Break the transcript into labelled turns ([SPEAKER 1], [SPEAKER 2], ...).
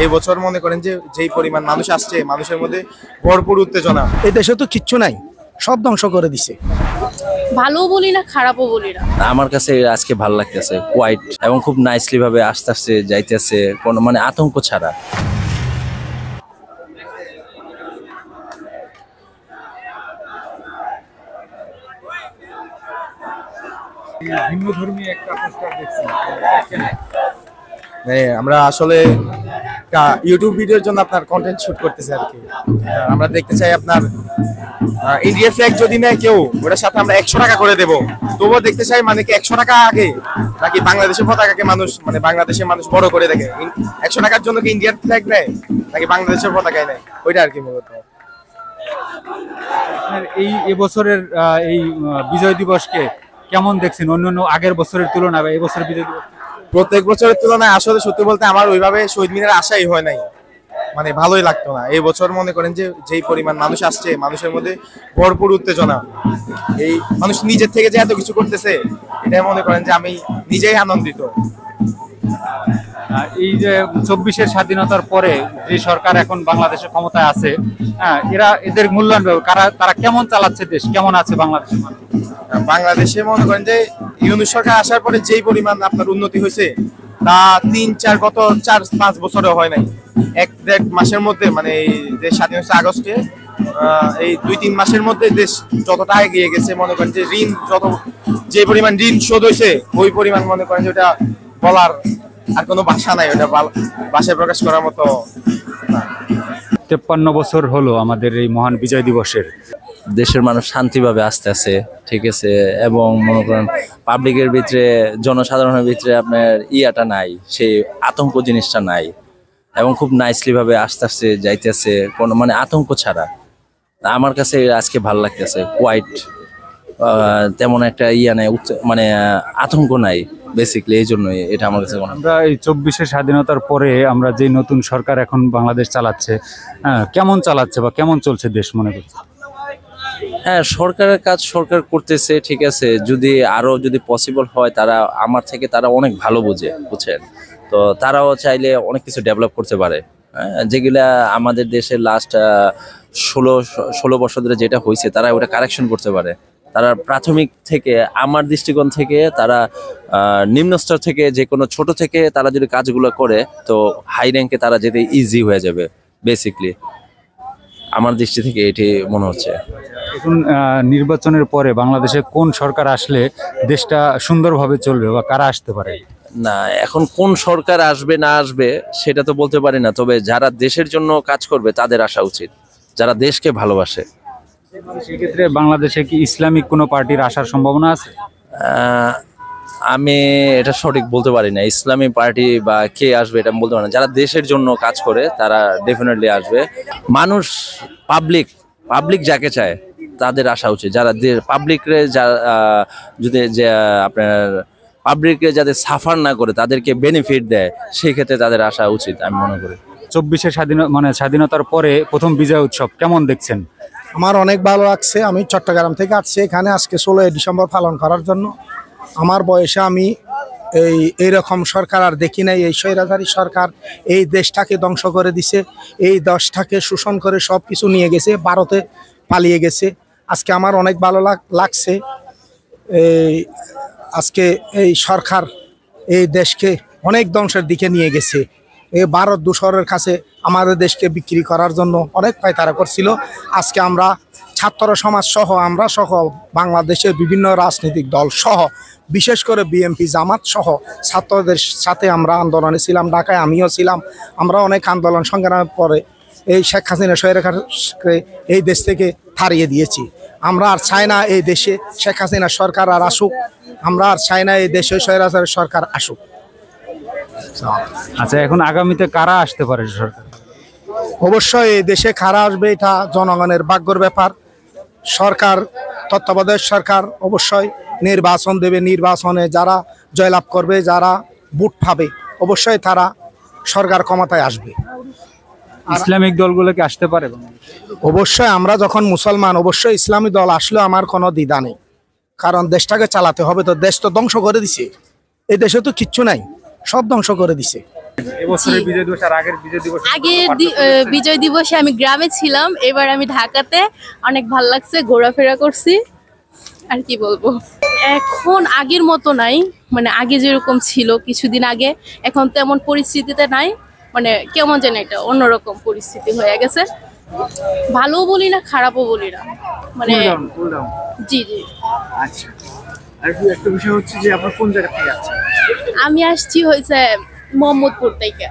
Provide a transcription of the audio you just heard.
[SPEAKER 1] এই বছর মনে করেন যে যেই পরিমাণ মানুষ আসছে, মানুষের মধ্যে ভরপুর উত্তেজনা।
[SPEAKER 2] এই দেশে তো কিচ্ছু নাই, সব ধ্বংস করে দিছে।
[SPEAKER 3] ভালো বলি না, খারাপও বলি না।
[SPEAKER 4] আমার কাছে আজকে ভালো লাগতেছে, কোয়াইট এবং খুব নাইসলি ভাবে আস্তে আস্তে যাইতেছে, কোনো মানে আতঙ্ক ছাড়া।
[SPEAKER 1] আমরা আসলে ইউটিউব ভিডিওর জন্য আপনার কন্টেন্ট শুট করতেছি আর কি। আমরা দেখতে চাই আপনার ইন্ডিয়া ফ্ল্যাগ যদি নেয় কেউ, ওটার সাথে আমরা 100 টাকা করে দেবো। তবুও দেখতে চাই মানে কি 100 টাকা আগে নাকি বাংলাদেশের পতাকাকে মানুষ মানে বাংলাদেশের মানুষ বড় করে দেখে। 100 টাকার জন্য কি ইন্ডিয়ান ফ্ল্যাগ নেয় নাকি বাংলাদেশের পতাকায় নেয়, ওইটা আর কি মূলত।
[SPEAKER 5] এই এবছরের এই বিজয় দিবসকে কেমন দেখছেন অন্যান্য আগের বছরের তুলনায় বা এবছরের বিজয় দিবস?
[SPEAKER 1] প্রত্যেক বছরের তুলনায় আসলে সত্যি বলতে আমার ওইভাবে শহীদ মিনারে আসাই হয় নাই, মানে ভালোই লাগতো না। এই বছর মনে করেন যে যেই পরিমাণ মানুষ আসছে, মানুষের মধ্যে ভরপুর উত্তেজনা। এই মানুষ নিজের থেকে যে এত কিছু করতেছে, এটা মনে করেন যে আমি নিজেই আনন্দিত।
[SPEAKER 5] এই যে 24-এর স্বাধীনতার পরে যে সরকার এখন বাংলাদেশে ক্ষমতায় আছে, এদের মূল্যায়ন তারা কেমন চালাচ্ছে দেশ, কেমন আছে বাংলাদেশের মানুষ?
[SPEAKER 1] বাংলাদেশে মনে করেন যে ইউনূস সরকার আসার পরে যেই পরিমাণ আপনার উন্নতি হয়েছে, তা 4-5 বছরে হয় নাই। 1-1.5 মাসের মধ্যে, মানে এই দেশ স্বাধীন হয়েছে আগস্টে, এই 2-3 মাসের মধ্যে দেশ যতটা এগিয়ে গেছে, মনে করেন যে ঋণ যে পরিমাণ ঋণ শোধ হয়েছে, ওই পরিমাণ মনে করেন যে ওটা বলার আর কোনো ভাষা নাই, ওটা ভাষায় প্রকাশ করার মতো।
[SPEAKER 5] 53 বছর হলো আমাদের এই মহান বিজয় দিবসের।
[SPEAKER 4] দেশের মানুষ শান্তিভাবে আসতে আছে, ঠিক আছে, এবং মনে করেন পাবলিকের ভিতরে, জনসাধারণের ভিতরে আপনার ইয়াটা নাই, সেই আতঙ্ক জিনিসটা নাই, এবং খুব নাইসলি ভাবে আস্তে আস্তে যাইতেছে, কোনো মানে আতঙ্ক ছাড়া। আমার কাছে আজকে ভালো লাগতেছে, কোয়াইট তেমন একটা ইয়া নাই, মানে আতঙ্ক নাই বেসিক্যালি। এই জন্যই এটা আমার কাছে
[SPEAKER 5] আমরা এই 24-এর স্বাধীনতার পরে আমরা যে নতুন সরকার এখন বাংলাদেশ চালাচ্ছে, কেমন চালাচ্ছে বা কেমন চলছে দেশ মনে করছে?
[SPEAKER 4] হ্যাঁ, সরকারের কাজ সরকার করতেছে, ঠিক আছে। যদি পসিবল হয়, আমার থেকে তারা অনেক ভালো বুঝেন, তো তারাও চাইলে অনেক কিছু ডেভেলপ করতে পারে। যেগুলা আমাদের দেশের লাস্ট 16 বছর ধরে যেটা হয়েছে, তারা ওটা কারেকশন করতে পারে। তারা প্রাথমিক থেকে, আমার দৃষ্টিকোণ থেকে, তারা নিম্ন স্তর থেকে, যে কোনো ছোট থেকে তারা যদি কাজগুলো করে, তো হাই র্যাঙ্কে তারা যেতে ইজি হয়ে যাবে বেসিকলি। আমার দৃষ্টি থেকে এটি মনে হচ্ছে।
[SPEAKER 5] এখন নির্বাচনের পরে বাংলাদেশে কোন সরকার আসলে দেশটা সুন্দরভাবে চলবে বা কারা আসতে পারে?
[SPEAKER 4] না, এখন কোন সরকার আসবে না আসবে সেটা তো বলতে পারি না, তবে যারা দেশের জন্য কাজ করবে তাদের আসা উচিত, যারা দেশকে ভালোবাসে।
[SPEAKER 5] সেক্ষেত্রে বাংলাদেশে কি ইসলামিক কোনো পার্টির আসার সম্ভাবনা আছে?
[SPEAKER 4] আমি এটা সঠিক বলতে পারি না, ইসলামী পার্টি বা কে আসবে এটা বলতে পারি না। যারা দেশের জন্য কাজ করে তারা ডেফিনেটলি আসবে। মানুষ, পাবলিক যাকে চায় তাদের আসা উচিত। যারা পাবলিকরে আপনার পাবলিকরে যাদের সাফার না করে, তাদেরকে বেনিফিট দেয়, সেই ক্ষেত্রে তাদের আসা উচিত আমি মনে করি।
[SPEAKER 5] 24-এর স্বাধীনতার পরে প্রথম বিজয় উৎসব কেমন দেখছেন?
[SPEAKER 2] আমার অনেক ভালো লাগছে। আমি চট্টগ্রাম থেকে আসছি এখানে আজকে 16 ডিসেম্বর পালন করার জন্য। আমার বয়সে আমি এইরকম সরকার আর দেখি নাই। এই স্বৈরাচারী সরকার এই দেশটাকে ধ্বংস করে দিছে, এই দেশটাকে শোষণ করে সব কিছু নিয়ে গেছে, ভারতে পালিয়ে গেছে। আজকে আমার অনেক ভালো লাগছে। আজকে এই সরকার এই দেশকে অনেক ধ্বংসের দিকে নিয়ে গেছে। এই ভারত দূষরের কাছে আমাদের দেশকে বিক্রি করার জন্য অনেক পায়তারা করছিল। আজকে আমরা ছাত্র সমাজ সহ, আমরা সহ, বাংলাদেশের বিভিন্ন রাজনৈতিক দল সহ, বিশেষ করে বিএনপি জামাত সহ ছাত্রদের সাথে আমরা আন্দোলনে ছিলাম। ঢাকায় আমিও ছিলাম। আমরা অনেক আন্দোলন সংগ্রামের পরে এই শেখ হাসিনা স্বৈরাচারকে এই দেশ থেকে তাড়িয়ে দিয়েছি। আমরা আর চাই না এই দেশে শেখ হাসিনা সরকার আর আসুক। আমরা আর চাই না এই দেশে স্বৈরাচারী সরকার আসুক।
[SPEAKER 5] আচ্ছা, এখন আগামীতে কারা আসতে পারে সরকার?
[SPEAKER 2] অবশ্যই এই দেশে কারা আসবে এটা জনগণের ভাগ্যের ব্যাপার। সরকার, তত্ত্বাবধায়ক সরকার অবশ্যই নির্বাচন দেবে। নির্বাচনে যারা জয়লাভ করবে, যারা ভোট পাবে, অবশ্যই তারা সরকার ক্ষমতায় আসবে।
[SPEAKER 5] ইসলামিক দলগুলো কি আসতে পারে?
[SPEAKER 2] অবশ্যই আমরা যখন মুসলমান, অবশ্যই ইসলামী দল আসলেও আমার কোনো দ্বিধা নেই। কারণ দেশটাকে চালাতে হবে, তো দেশ তো ধ্বংস করে দিছে। এই দেশে তো কিচ্ছু নাই, সব ধ্বংস করে দিছে।
[SPEAKER 5] এবছরের
[SPEAKER 3] জি।
[SPEAKER 5] বিজয় দিবস আর আগের বিজয় দিবস
[SPEAKER 3] আগের বিজয় দিবসে আমি গ্রামে ছিলাম, এবার আমি ঢাকাতে। অনেক ভাল লাগছে, ঘোরাফেরা করছি। আর কি বলবো, এখন আগের মতো নাই, মানে আগে যেরকম ছিল কিছুদিন আগে, এখন তেমন পরিস্থিতিতে নাই। মানে কেমন যেন একটা অন্যরকম পরিস্থিতি হয়ে গেছে। ভালোও বলি না, খারাপও বলি না, মানে
[SPEAKER 5] কুল ডাউন।
[SPEAKER 3] জি জি।
[SPEAKER 5] আচ্ছা, আর একটা বিষয় হচ্ছে যে আপনার কোন জায়গা থেকে যাচ্ছেন?
[SPEAKER 3] আমি আসছি হয়েছে মোহাম্মদপুর থেকে।